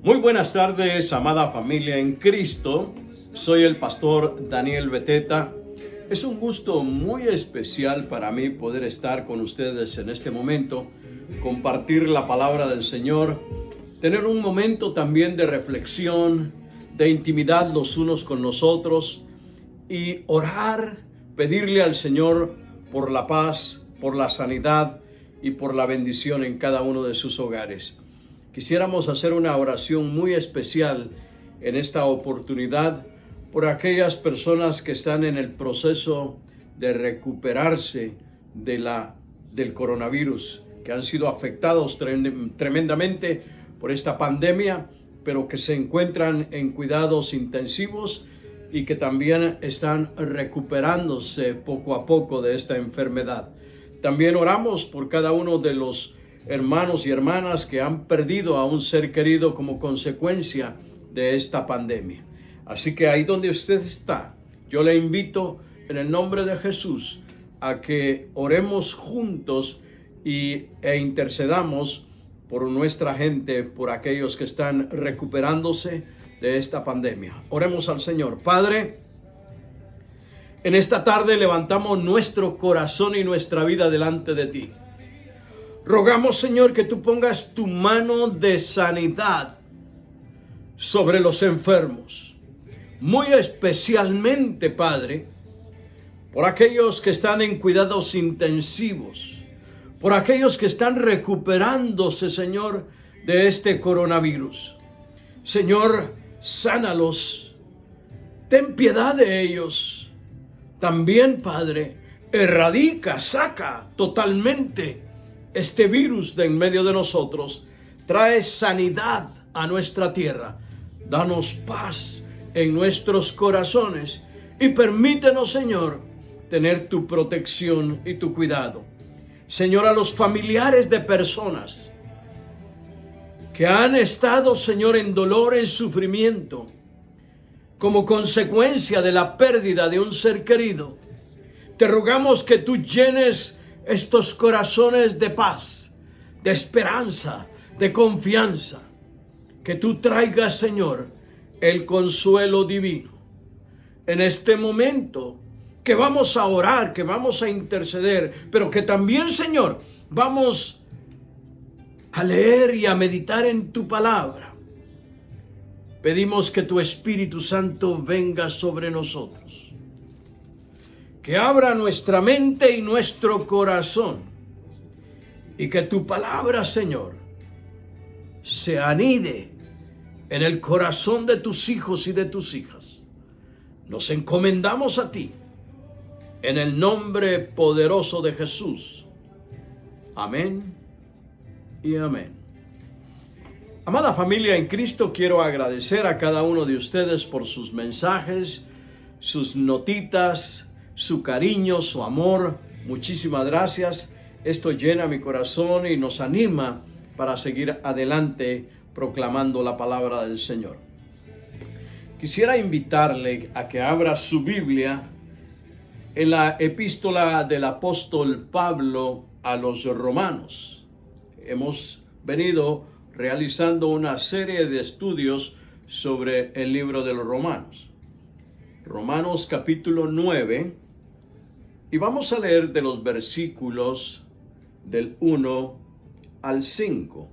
Muy buenas tardes, amada familia en Cristo. Soy el pastor Daniel Beteta. Es un gusto muy especial para mí poder estar con ustedes en este momento, compartir la palabra del Señor, tener un momento también de reflexión, de intimidad los unos con los otros y orar, pedirle al Señor por la paz, por la sanidad y por la bendición en cada uno de sus hogares. Quisiéramos hacer una oración muy especial en esta oportunidad por aquellas personas que están en el proceso de recuperarse del coronavirus, que han sido afectados tremendamente por esta pandemia, pero que se encuentran en cuidados intensivos y que también están recuperándose poco a poco de esta enfermedad. También oramos por cada uno de los hermanos y hermanas que han perdido a un ser querido como consecuencia de esta pandemia. Así que ahí donde usted está, yo le invito en el nombre de Jesús a que oremos juntos e intercedamos por nuestra gente, por aquellos que están recuperándose de esta pandemia. Oremos al Señor. Padre, en esta tarde levantamos nuestro corazón y nuestra vida delante de ti. Rogamos, Señor, que tú pongas tu mano de sanidad sobre los enfermos. Muy especialmente, Padre, por aquellos que están en cuidados intensivos, por aquellos que están recuperándose, Señor, de este coronavirus. Señor, sánalos, ten piedad de ellos. También, Padre, erradica, saca totalmente este virus de en medio de nosotros. Trae sanidad a nuestra tierra. Danos paz en nuestros corazones y permítenos, Señor, tener tu protección y tu cuidado. Señor, a los familiares de personas que han estado, Señor, en dolor, en sufrimiento, como consecuencia de la pérdida de un ser querido, te rogamos que tú llenes estos corazones de paz, de esperanza, de confianza. Que tú traigas, Señor, el consuelo divino. En este momento que vamos a orar, que vamos a interceder, pero que también, Señor, vamos a leer y a meditar en tu palabra. Pedimos que tu Espíritu Santo venga sobre nosotros, que abra nuestra mente y nuestro corazón, y que tu palabra, Señor, se anide en el corazón de tus hijos y de tus hijas. Nos encomendamos a ti, en el nombre poderoso de Jesús. Amén y amén. Amada familia en Cristo, quiero agradecer a cada uno de ustedes por sus mensajes, sus notitas, su cariño, su amor. Muchísimas gracias. Esto llena mi corazón y nos anima para seguir adelante proclamando la palabra del Señor. Quisiera invitarle a que abra su Biblia en la epístola del apóstol Pablo a los romanos. Hemos venido realizando una serie de estudios sobre el libro de los Romanos. Romanos capítulo 9, y vamos a leer de los versículos del 1 al 5.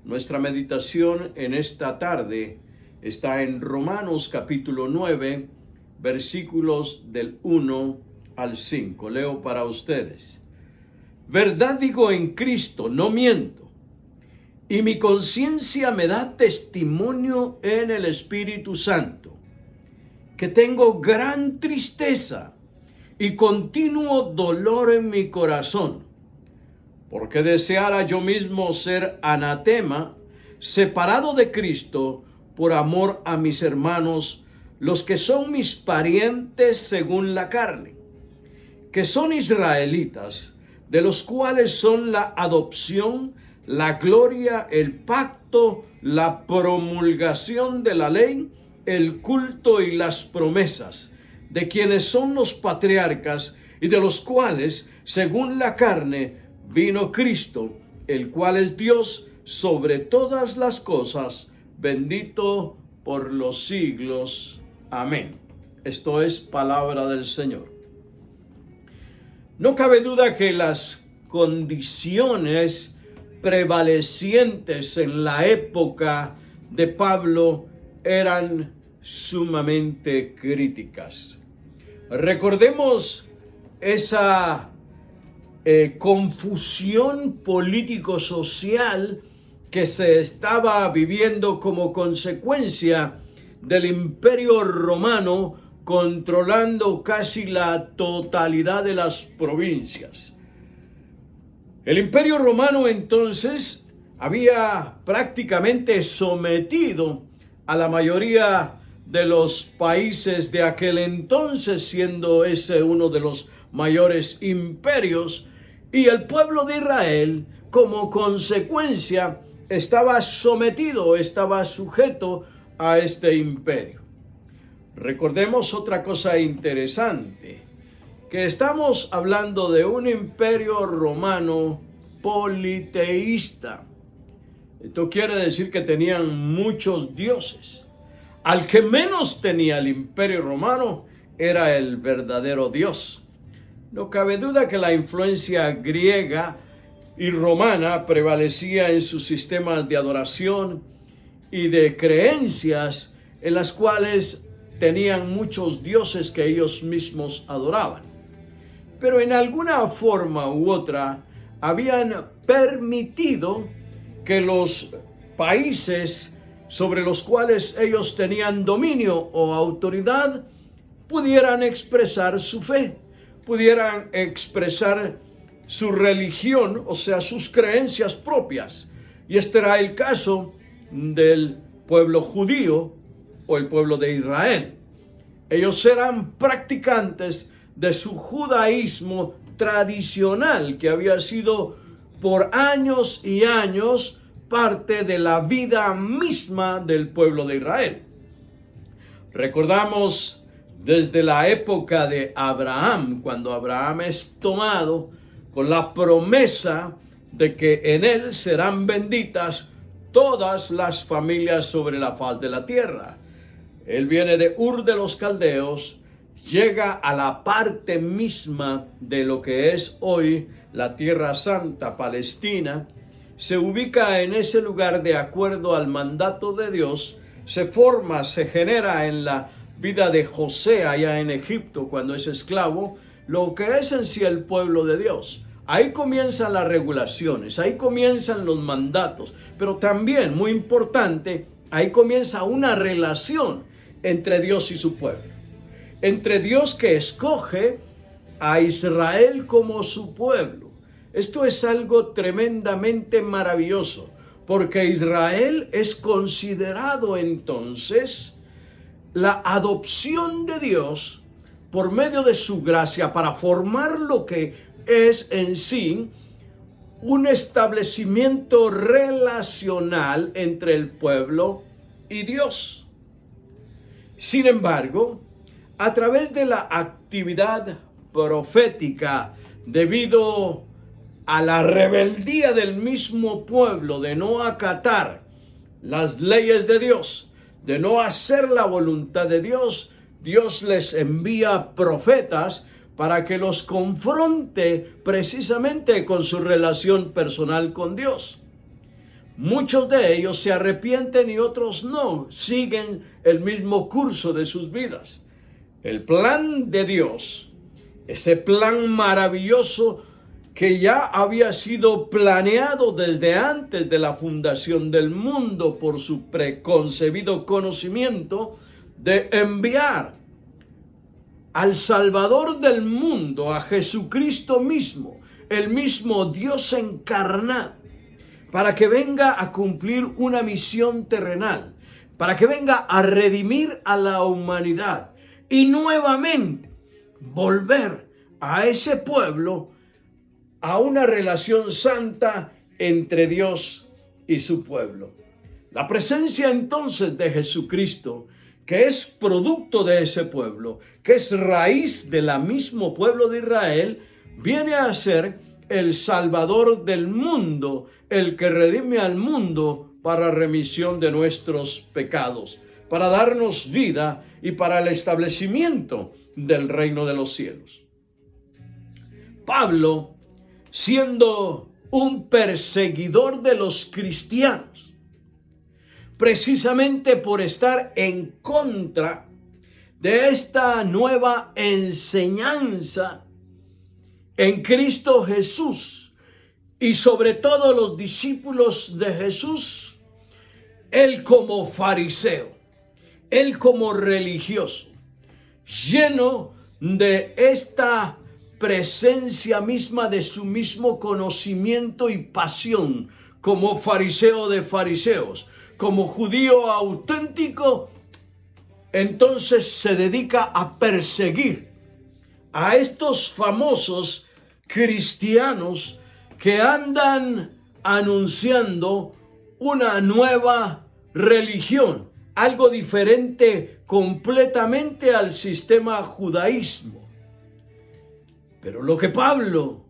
Nuestra meditación en esta tarde está en Romanos capítulo 9, versículos del 1 al 5. Leo para ustedes. Verdad digo en Cristo, no miento, y mi conciencia me da testimonio en el Espíritu Santo, que tengo gran tristeza y continuo dolor en mi corazón, porque deseara yo mismo ser anatema, separado de Cristo, por amor a mis hermanos, los que son mis parientes según la carne, que son israelitas, de los cuales son la adopción, la gloria, el pacto, la promulgación de la ley, el culto y las promesas, de quienes son los patriarcas y de los cuales, según la carne, vino Cristo, el cual es Dios sobre todas las cosas, bendito por los siglos. Amén. Esto es palabra del Señor. No cabe duda que las condiciones prevalecientes en la época de Pablo eran sumamente críticas. Recordemos esa confusión político-social que se estaba viviendo como consecuencia del Imperio Romano controlando casi la totalidad de las provincias. El Imperio Romano entonces había prácticamente sometido a la mayoría de los países de aquel entonces, siendo ese uno de los mayores imperios, y el pueblo de Israel, como consecuencia, estaba sometido, estaba sujeto a este imperio. Recordemos otra cosa interesante, que estamos hablando de un imperio romano politeísta. Esto quiere decir que tenían muchos dioses. Al que menos tenía el imperio romano era el verdadero Dios. No cabe duda que la influencia griega y romana prevalecía en sus sistemas de adoración y de creencias, en las cuales tenían muchos dioses que ellos mismos adoraban. Pero en alguna forma u otra habían permitido que los países sobre los cuales ellos tenían dominio o autoridad pudieran expresar su fe, pudieran expresar su religión, o sea, sus creencias propias. Y este era el caso del pueblo judío o el pueblo de Israel. Ellos eran practicantes de su judaísmo tradicional, que había sido por años y años parte de la vida misma del pueblo de Israel. Recordamos desde la época de Abraham, cuando Abraham es tomado con la promesa de que en él serán benditas todas las familias sobre la faz de la tierra. Él viene de Ur de los Caldeos, llega a la parte misma de lo que es hoy la Tierra Santa, Palestina, se ubica en ese lugar de acuerdo al mandato de Dios, se forma, se genera en la vida de José allá en Egipto cuando es esclavo, lo que es en sí el pueblo de Dios. Ahí comienzan las regulaciones, ahí comienzan los mandatos, pero también, muy importante, ahí comienza una relación entre Dios y su pueblo. Entre Dios que escoge a Israel como su pueblo. Esto es algo tremendamente maravilloso, porque Israel es considerado entonces la adopción de Dios por medio de su gracia para formar lo que es en sí un establecimiento relacional entre el pueblo y Dios. Sin embargo, a través de la actividad profética, debido a la rebeldía del mismo pueblo de no acatar las leyes de Dios, de no hacer la voluntad de Dios, Dios les envía profetas para que los confronte precisamente con su relación personal con Dios. Muchos de ellos se arrepienten y otros no, siguen el mismo curso de sus vidas. El plan de Dios, ese plan maravilloso que ya había sido planeado desde antes de la fundación del mundo por su preconcebido conocimiento de enviar al Salvador del mundo, a Jesucristo mismo, el mismo Dios encarnado, para que venga a cumplir una misión terrenal, para que venga a redimir a la humanidad y nuevamente volver a ese pueblo a una relación santa entre Dios y su pueblo. La presencia entonces de Jesucristo, que es producto de ese pueblo, que es raíz del mismo pueblo de Israel, viene a ser el Salvador del mundo, el que redime al mundo para remisión de nuestros pecados, para darnos vida y para el establecimiento del reino de los cielos. Pablo, siendo un perseguidor de los cristianos, precisamente por estar en contra de esta nueva enseñanza en Cristo Jesús y sobre todo los discípulos de Jesús, él como fariseo, él como religioso, lleno de esta presencia misma de su mismo conocimiento y pasión, como fariseo de fariseos, como judío auténtico, entonces se dedica a perseguir a estos famosos cristianos que andan anunciando una nueva religión, algo diferente completamente al sistema judaísmo. Pero lo que Pablo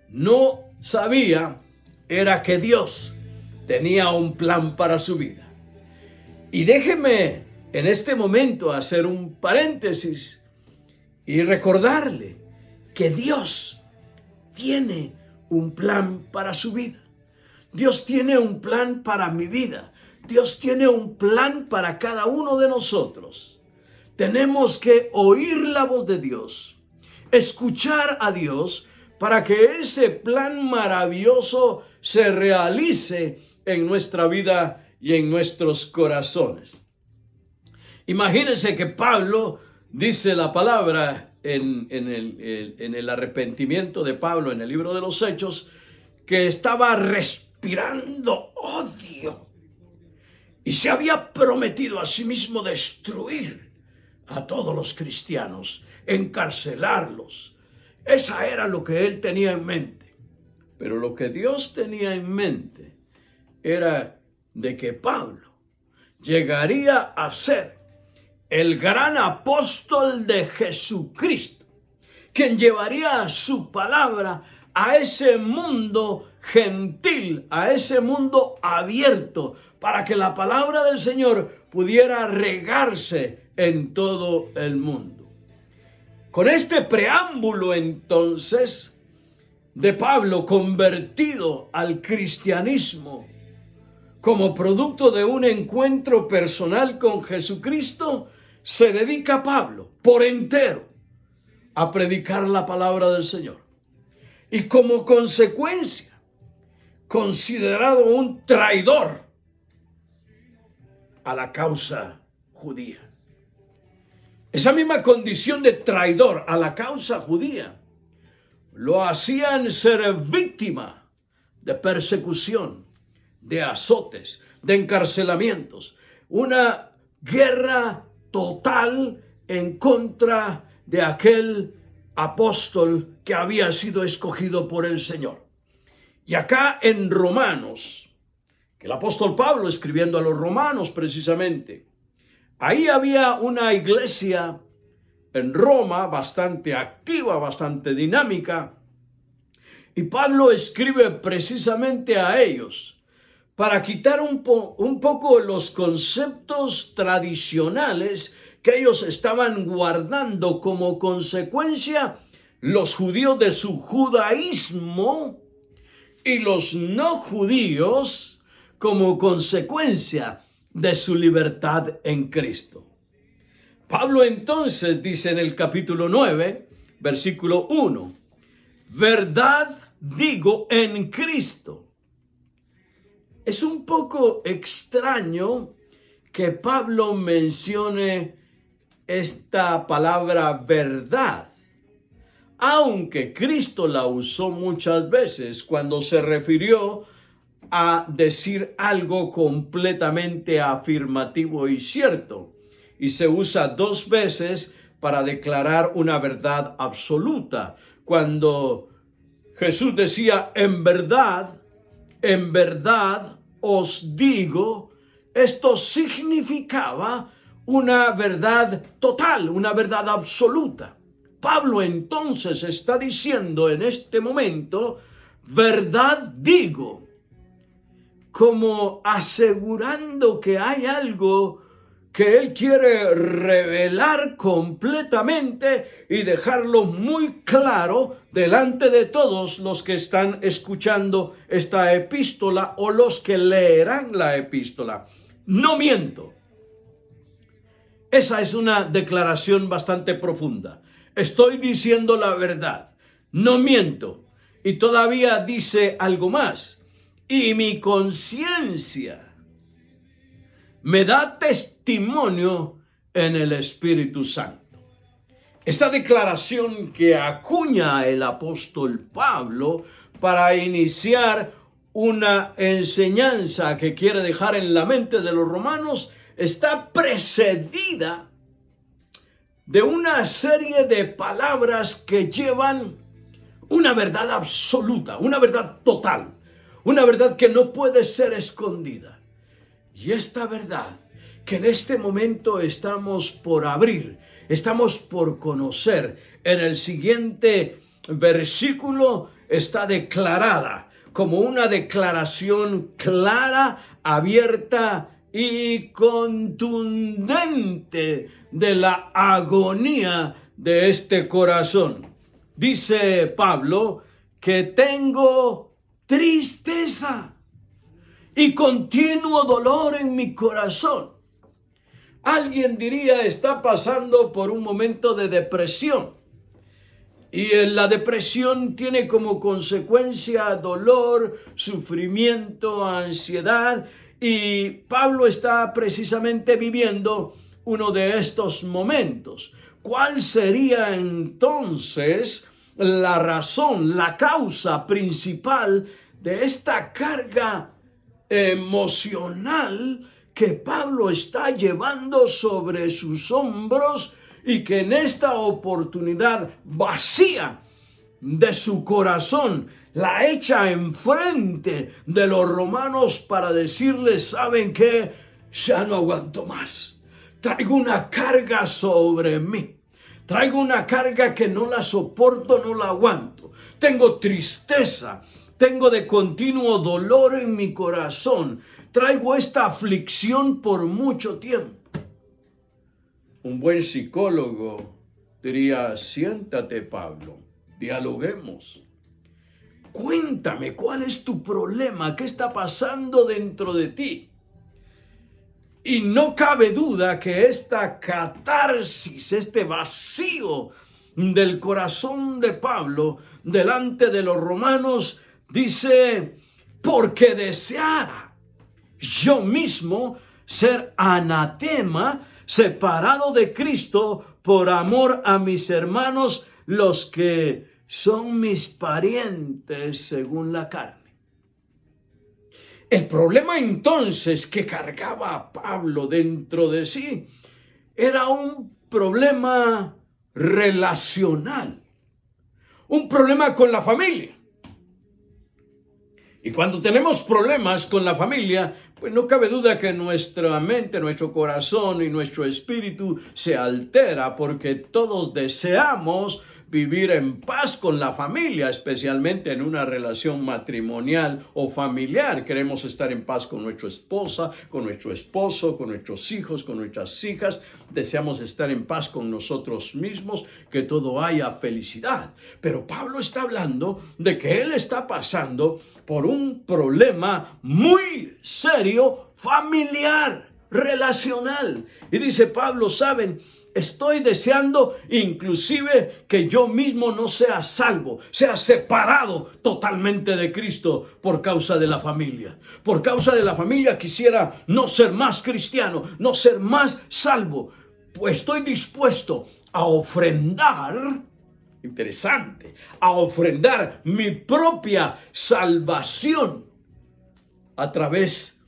no sabía era que Dios tenía un plan para su vida. Y déjeme en este momento hacer un paréntesis y recordarle que Dios tiene un plan para su vida. Dios tiene un plan para mi vida. Dios tiene un plan para cada uno de nosotros. Tenemos que oír la voz de Dios, escuchar a Dios para que ese plan maravilloso se realice en nuestra vida y en nuestros corazones. Imagínense que Pablo dice la palabra en el arrepentimiento de Pablo en el libro de los Hechos, que estaba respirando odio y se había prometido a sí mismo destruir a todos los cristianos, encarcelarlos. Esa era lo que él tenía en mente. Pero lo que Dios tenía en mente era de que Pablo llegaría a ser el gran apóstol de Jesucristo, quien llevaría su palabra a ese mundo gentil, a ese mundo abierto, para que la palabra del Señor pudiera regarse en todo el mundo. Con este preámbulo entonces de Pablo convertido al cristianismo como producto de un encuentro personal con Jesucristo, se dedica Pablo por entero a predicar la palabra del Señor. Y como consecuencia, considerado un traidor a la causa judía. Esa misma condición de traidor a la causa judía lo hacían ser víctima de persecución, de azotes, de encarcelamientos, una guerra total en contra de aquel apóstol que había sido escogido por el Señor. Y acá en Romanos, que el apóstol Pablo escribiendo a los romanos precisamente, ahí había una iglesia en Roma bastante activa, bastante dinámica, y Pablo escribe precisamente a ellos para quitar un poco los conceptos tradicionales que ellos estaban guardando como consecuencia los judíos de su judaísmo y los no judíos como consecuencia de su libertad en Cristo. Pablo entonces dice en el capítulo 9, versículo 1, verdad digo en Cristo. Es un poco extraño que Pablo mencione esta palabra verdad, aunque Cristo la usó muchas veces cuando se refirió a decir algo completamente afirmativo y cierto, y se usa 2 veces para declarar una verdad absoluta. Cuando Jesús decía en verdad os digo, esto significaba una verdad total, una verdad absoluta. Pablo entonces está diciendo en este momento verdad digo, como asegurando que hay algo que Él quiere revelar completamente y dejarlo muy claro delante de todos los que están escuchando esta epístola o los que leerán la epístola. No miento. Esa es una declaración bastante profunda. Estoy diciendo la verdad. No miento. Y todavía dice algo más. Y mi conciencia me da testimonio en el Espíritu Santo. Esta declaración que acuña el apóstol Pablo para iniciar una enseñanza que quiere dejar en la mente de los romanos está precedida de una serie de palabras que llevan una verdad absoluta, una verdad total, una verdad que no puede ser escondida. Y esta verdad que en este momento estamos por abrir, estamos por conocer, en el siguiente versículo está declarada como una declaración clara, abierta y contundente de la agonía de este corazón. Dice Pablo que tengo tristeza y continuo dolor en mi corazón. Alguien diría está pasando por un momento de depresión. Y la depresión tiene como consecuencia dolor, sufrimiento, ansiedad. Y Pablo está precisamente viviendo uno de estos momentos. ¿Cuál sería entonces la razón, la causa principal de esta carga emocional que Pablo está llevando sobre sus hombros y que en esta oportunidad vacía de su corazón la echa enfrente de los romanos para decirles, ¿saben qué? Ya no aguanto más. Traigo una carga sobre mí. Traigo una carga que no la soporto, no la aguanto. Tengo tristeza. Tengo de continuo dolor en mi corazón. Traigo esta aflicción por mucho tiempo. Un buen psicólogo diría, siéntate, Pablo, dialoguemos. Cuéntame, ¿cuál es tu problema? ¿Qué está pasando dentro de ti? Y no cabe duda que esta catarsis, este vacío del corazón de Pablo delante de los romanos, dice, porque deseara yo mismo ser anatema, separado de Cristo por amor a mis hermanos, los que son mis parientes según la carne. El problema entonces que cargaba Pablo dentro de sí era un problema relacional, un problema con la familia. Y cuando tenemos problemas con la familia, pues no cabe duda que nuestra mente, nuestro corazón y nuestro espíritu se altera porque todos deseamos vivir en paz con la familia, especialmente en una relación matrimonial o familiar. Queremos estar en paz con nuestra esposa, con nuestro esposo, con nuestros hijos, con nuestras hijas. Deseamos estar en paz con nosotros mismos, que todo haya felicidad. Pero Pablo está hablando de que él está pasando por un problema muy serio, familiar, relacional. Y dice Pablo, ¿saben? Estoy deseando inclusive que yo mismo no sea salvo, sea separado totalmente de Cristo por causa de la familia. Por causa de la familia quisiera no ser más cristiano, no ser más salvo. Pues estoy dispuesto a ofrendar, interesante, a ofrendar mi propia salvación a través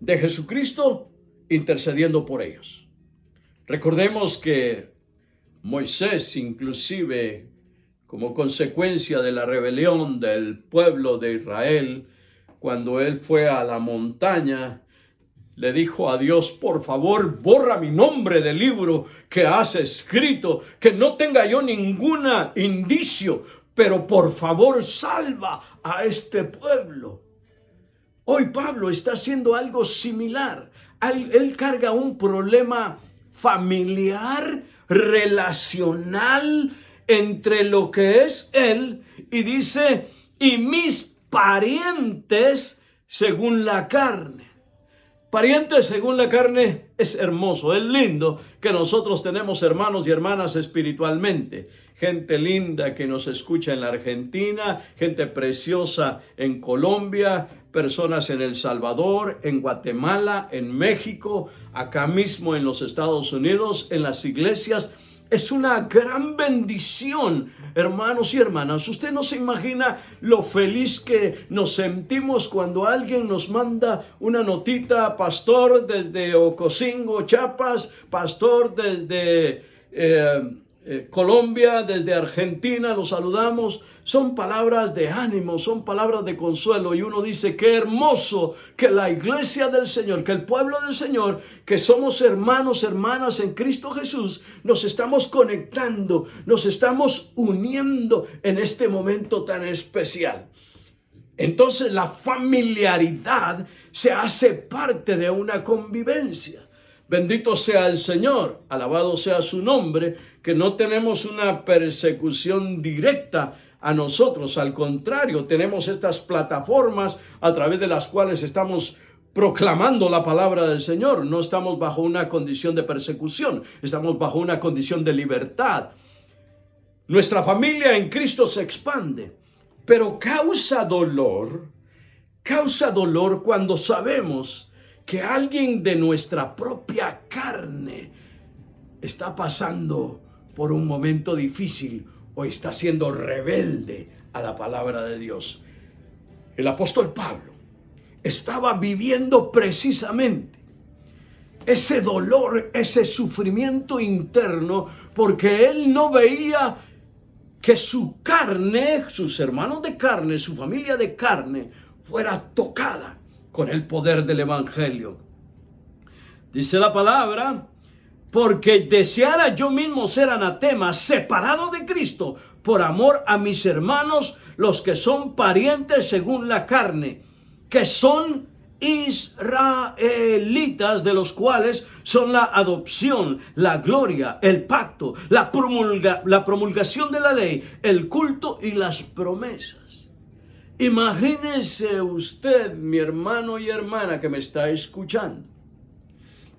de Jesucristo intercediendo por ellos. Recordemos que Moisés, inclusive, como consecuencia de la rebelión del pueblo de Israel, cuando él fue a la montaña, le dijo a Dios, por favor, borra mi nombre del libro que has escrito, que no tenga yo ningún indicio pero por favor salva a este pueblo. Hoy Pablo está haciendo algo similar. Él carga un problema familiar, relacional, entre lo que es él, y dice, y mis parientes según la carne. Parientes según la carne es hermoso, es lindo que nosotros tenemos hermanos y hermanas espiritualmente. Gente linda que nos escucha en la Argentina, gente preciosa en Colombia, personas en El Salvador, en Guatemala, en México, acá mismo en los Estados Unidos, en las iglesias. Es una gran bendición, hermanos y hermanas. Usted no se imagina lo feliz que nos sentimos cuando alguien nos manda una notita, pastor desde Ocosingo, Chiapas, pastor desde Colombia, desde Argentina, los saludamos. Son palabras de ánimo, son palabras de consuelo, y uno dice, qué hermoso que la iglesia del Señor, que el pueblo del Señor, que somos hermanos, hermanas en Cristo Jesús, nos estamos conectando, nos estamos uniendo en este momento tan especial. Entonces la familiaridad se hace parte de una convivencia. Bendito sea el Señor, alabado sea su nombre, que no tenemos una persecución directa a nosotros. Al contrario, tenemos estas plataformas a través de las cuales estamos proclamando la palabra del Señor. No estamos bajo una condición de persecución, estamos bajo una condición de libertad. Nuestra familia en Cristo se expande, pero causa dolor cuando sabemos que alguien de nuestra propia carne está pasando por un momento difícil o está siendo rebelde a la palabra de Dios. El apóstol Pablo estaba viviendo precisamente ese dolor, ese sufrimiento interno, porque él no veía que su carne, sus hermanos de carne, su familia de carne, fuera tocada con el poder del evangelio. Dice la palabra, porque deseara yo mismo ser anatema, separado de Cristo, por amor a mis hermanos, los que son parientes según la carne, que son israelitas, de los cuales son la adopción, la gloria, el pacto, la promulgación de la ley, el culto y las promesas. Imagínese usted, mi hermano y hermana que me está escuchando,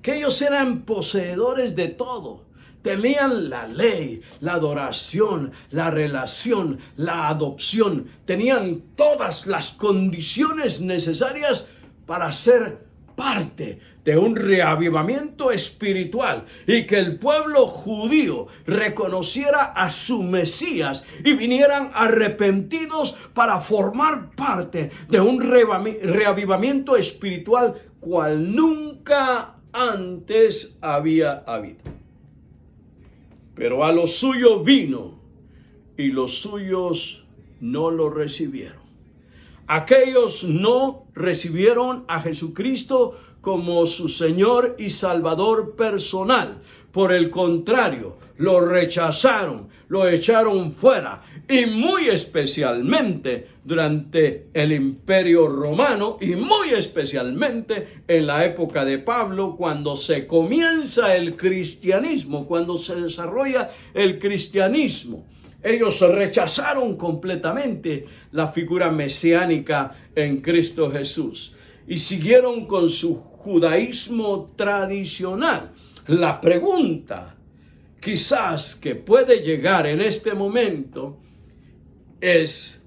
que ellos eran poseedores de todo. Tenían la ley, la adoración, la relación, la adopción. Tenían todas las condiciones necesarias para ser parte de un reavivamiento espiritual, y que el pueblo judío reconociera a su Mesías y vinieran arrepentidos para formar parte de un reavivamiento espiritual cual nunca antes había habido. Pero a lo suyo vino y los suyos no lo recibieron. Aquellos no recibieron a Jesucristo como su Señor y Salvador personal. Por el contrario, lo rechazaron, lo echaron fuera, y muy especialmente durante el Imperio Romano, y muy especialmente en la época de Pablo, cuando se comienza el cristianismo, cuando se desarrolla el cristianismo. Ellos rechazaron completamente la figura mesiánica en Cristo Jesús y siguieron con su judaísmo tradicional. La pregunta quizás que puede llegar en este momento es,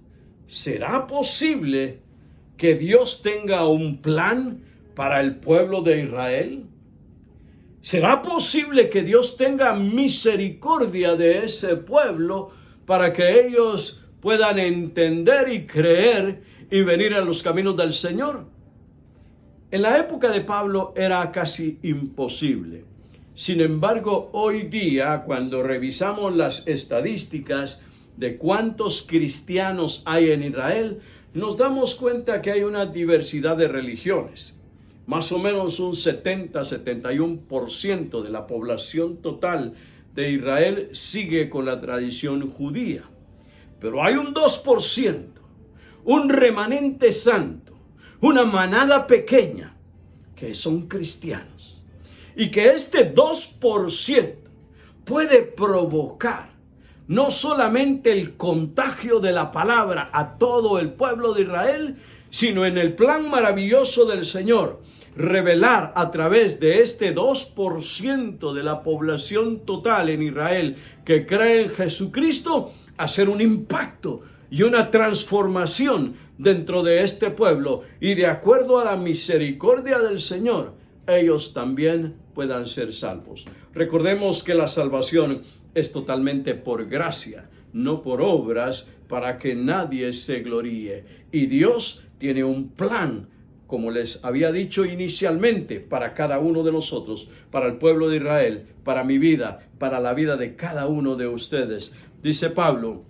¿será posible que Dios tenga un plan para el pueblo de Israel? ¿Será posible que Dios tenga misericordia de ese pueblo para que ellos puedan entender y creer y venir a los caminos del Señor? En la época de Pablo era casi imposible. Sin embargo, hoy día, cuando revisamos las estadísticas de cuántos cristianos hay en Israel, nos damos cuenta que hay una diversidad de religiones. Más o menos un 70-71% de la población total de Israel sigue con la tradición judía. Pero hay un 2%, un remanente santo, una manada pequeña que son cristianos. Y que este 2% puede provocar no solamente el contagio de la palabra a todo el pueblo de Israel, sino en el plan maravilloso del Señor, revelar a través de este 2% de la población total en Israel que cree en Jesucristo, hacer un impacto y una transformación dentro de este pueblo, y de acuerdo a la misericordia del Señor, ellos también puedan ser salvos. Recordemos que la salvación es totalmente por gracia, no por obras, para que nadie se gloríe. Y Dios tiene un plan, como les había dicho inicialmente, para cada uno de nosotros, para el pueblo de Israel, para mi vida, para la vida de cada uno de ustedes. Dice Pablo,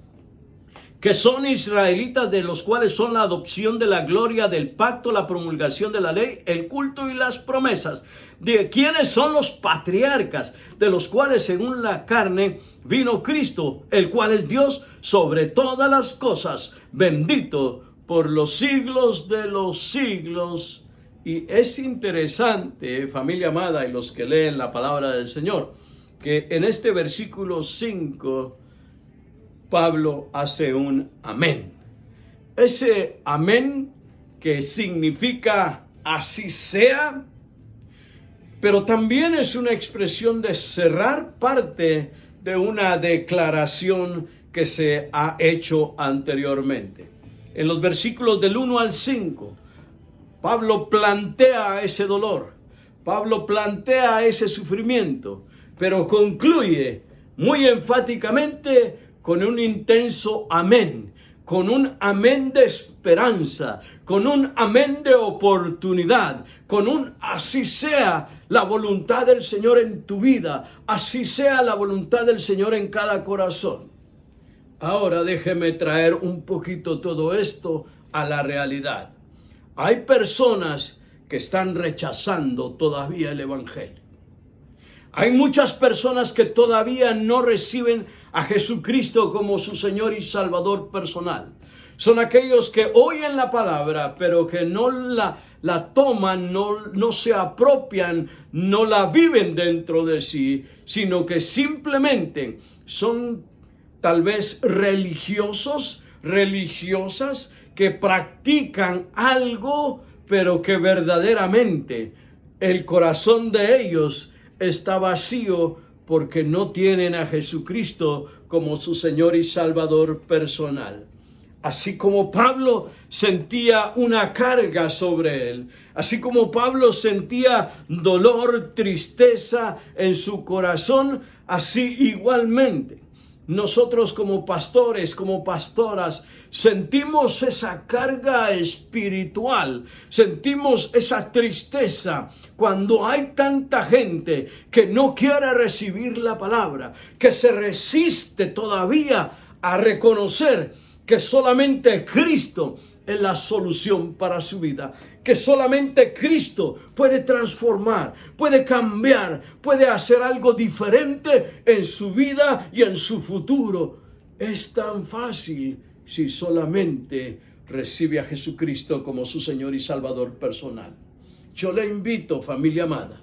que son israelitas, de los cuales son la adopción de la gloria del pacto, la promulgación de la ley, el culto y las promesas. De quienes son los patriarcas, de los cuales según la carne vino Cristo, el cual es Dios sobre todas las cosas, bendito por los siglos de los siglos. Y es interesante, familia amada, y los que leen la palabra del Señor, que en este versículo 5, Pablo hace un amén. Ese amén que significa así sea, pero también es una expresión de cerrar parte de una declaración que se ha hecho anteriormente. En los versículos del 1 al 5, Pablo plantea ese dolor, Pablo plantea ese sufrimiento, pero concluye muy enfáticamente con un intenso amén, con un amén de esperanza, con un amén de oportunidad, con un así sea la voluntad del Señor en tu vida, así sea la voluntad del Señor en cada corazón. Ahora déjeme traer un poquito todo esto a la realidad. Hay personas que están rechazando todavía el Evangelio. Hay muchas personas que todavía no reciben a Jesucristo como su Señor y Salvador personal. Son aquellos que oyen la palabra, pero que no la toman, no se apropian, no la viven dentro de sí, sino que simplemente son tal vez religiosos, religiosas, que practican algo, pero que verdaderamente el corazón de ellos está vacío porque no tienen a Jesucristo como su Señor y Salvador personal. Así como Pablo sentía una carga sobre él, así como Pablo sentía dolor, tristeza en su corazón, así igualmente nosotros como pastores, como pastoras, sentimos esa carga espiritual, sentimos esa tristeza cuando hay tanta gente que no quiere recibir la palabra, que se resiste todavía a reconocer que solamente Cristo es la solución para su vida, que solamente Cristo puede transformar, puede cambiar, puede hacer algo diferente en su vida y en su futuro. Es tan fácil si solamente recibe a Jesucristo como su Señor y Salvador personal. Yo le invito, familia amada,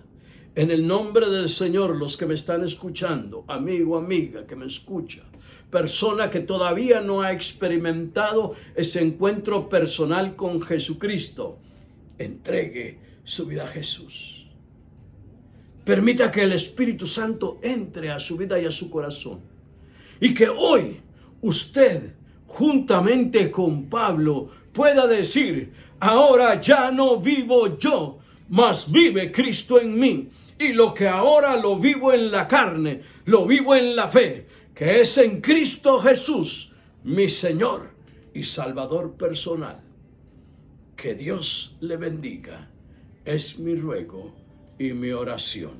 en el nombre del Señor, los que me están escuchando, amigo, amiga que me escucha, persona que todavía no ha experimentado ese encuentro personal con Jesucristo, entregue su vida a Jesús. Permita que el Espíritu Santo entre a su vida y a su corazón. Y que hoy usted, juntamente con Pablo, pueda decir: ahora ya no vivo yo, mas vive Cristo en mí. Y lo que ahora lo vivo en la carne, lo vivo en la fe, que es en Cristo Jesús, mi Señor y Salvador personal. Que Dios le bendiga. Es mi ruego y mi oración.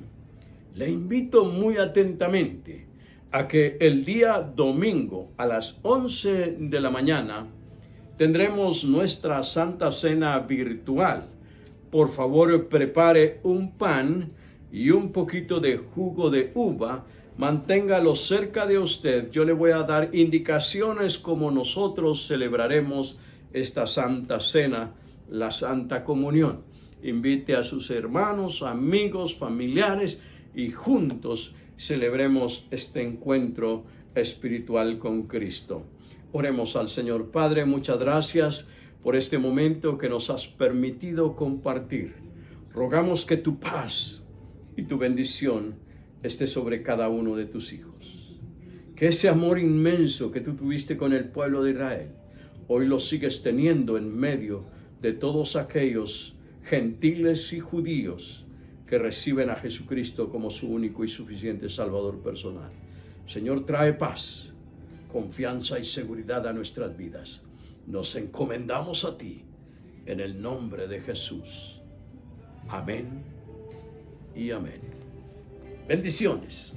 Le invito muy atentamente a que el día domingo a las 11 de la mañana tendremos nuestra Santa Cena virtual. Por favor, prepare un pan y un poquito de jugo de uva Manténgalo cerca de usted. Yo le voy a dar indicaciones como nosotros celebraremos esta Santa Cena, la Santa Comunión. Invite a sus hermanos, amigos, familiares y juntos celebremos este encuentro espiritual con Cristo. Oremos al Señor. Padre, muchas gracias por este momento que nos has permitido compartir. Rogamos que tu paz y tu bendición esté sobre cada uno de tus hijos. Que ese amor inmenso que tú tuviste con el pueblo de Israel, hoy lo sigues teniendo en medio de todos aquellos gentiles y judíos que reciben a Jesucristo como su único y suficiente Salvador personal. Señor, trae paz, confianza y seguridad a nuestras vidas. Nos encomendamos a ti en el nombre de Jesús. Amén y amén. Bendiciones.